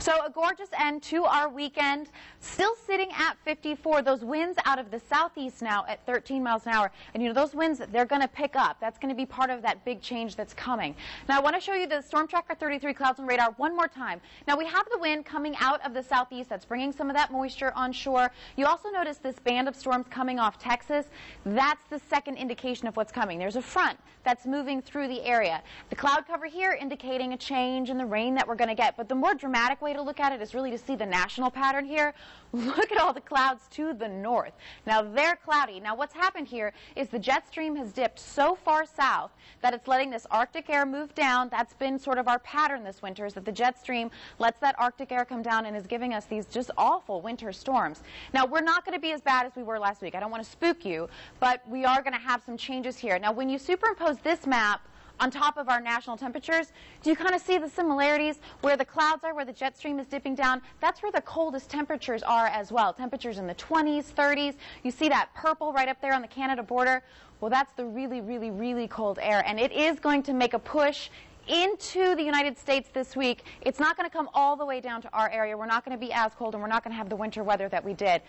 So a gorgeous end to our weekend, still sitting at 54. Those winds out of the southeast now at 13 miles an hour. And you know, those winds, they're going to pick up. That's going to be part of that big change that's coming. Now I want to show you the Storm Tracker 33 clouds and radar one more time. Now we have the wind coming out of the southeast that's bringing some of that moisture onshore. You also notice this band of storms coming off Texas. That's the second indication of what's coming. There's a front that's moving through the area. The cloud cover here indicating a change in the rain that we're going to get. But the more dramatic way to look at it is really to see the national pattern here. Look at all the clouds to the north. Now they're cloudy. Now what's happened here is the jet stream has dipped so far south that it's letting this Arctic air move down. That's been sort of our pattern this winter, is that the jet stream lets that Arctic air come down and is giving us these just awful winter storms. Now we're not going to be as bad as we were last week. I don't want to spook you, but we are going to have some changes here. Now when you superimpose this map on top of our national temperatures, do you kind of see the similarities where the clouds are, where the jet stream is dipping down? That's where the coldest temperatures are as well. Temperatures in the 20s, 30s. You see that purple right up there on the Canada border? Well, that's the really, really, really cold air, and it is going to make a push into the United States this week. It's not going to come all the way down to our area. We're not going to be as cold, and we're not going to have the winter weather that we did.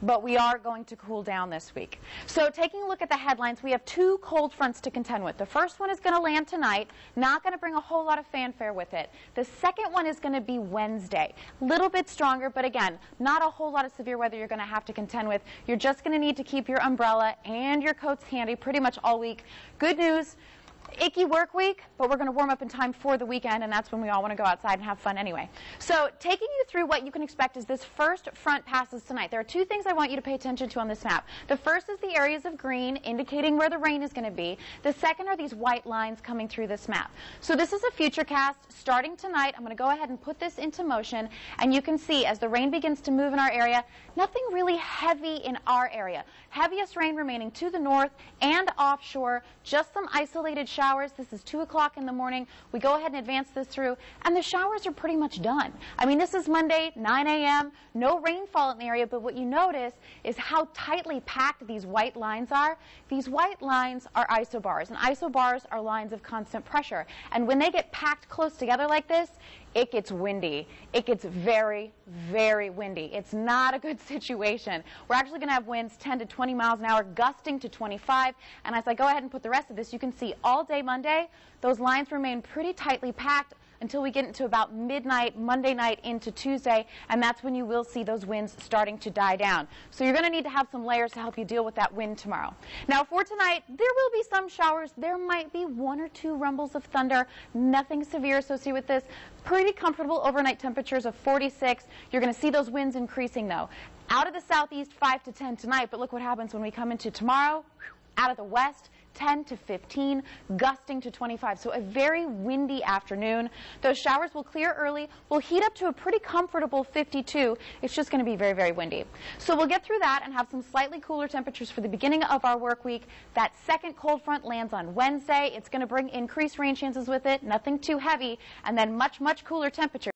But we are going to cool down this week. So taking a look at the headlines, we have two cold fronts to contend with. The first one is going to land tonight, not going to bring a whole lot of fanfare with it. The second one is going to be Wednesday. A little bit stronger, but again, not a whole lot of severe weather you're going to have to contend with. You're just going to need to keep your umbrella and your coats handy pretty much all week. Good news. Icky work week, but we're going to warm up in time for the weekend, and that's when we all want to go outside and have fun anyway. So taking you through what you can expect as this first front passes tonight. There are two things I want you to pay attention to on this map. The first is the areas of green, indicating where the rain is going to be. The second are these white lines coming through this map. So this is a futurecast starting tonight. I'm going to go ahead and put this into motion, and you can see as the rain begins to move in our area, nothing really heavy in our area. Heaviest rain remaining to the north and offshore, just some isolated showers. This is 2 o'clock in the morning. We go ahead and advance this through, and the showers are pretty much done. I mean, this is Monday, 9 a.m., no rainfall in the area, but what you notice is how tightly packed these white lines are. These white lines are isobars, and isobars are lines of constant pressure. And when they get packed close together like this, it gets windy. It gets very, very windy. It's not a good situation. We're actually going to have winds 10 to 20 miles an hour, gusting to 25. And as I go ahead and put the rest of this, you can see all day Monday, those lines remain pretty tightly packed until we get into about midnight, Monday night into Tuesday, and that's when you will see those winds starting to die down. So you're going to need to have some layers to help you deal with that wind tomorrow. Now for tonight, there will be some showers. There might be 1 or 2 rumbles of thunder. Nothing severe associated with this. Pretty comfortable overnight temperatures of 46. You're going to see those winds increasing though. Out of the southeast, 5 to 10 tonight, but look what happens when we come into tomorrow. Out of the west, 10 to 15, gusting to 25. So a very windy afternoon. Those showers will clear early. We'll heat up to a pretty comfortable 52. It's just going to be very, very windy. So we'll get through that and have some slightly cooler temperatures for the beginning of our work week. That second cold front lands on Wednesday. It's going to bring increased rain chances with it, nothing too heavy, and then much, much cooler temperatures.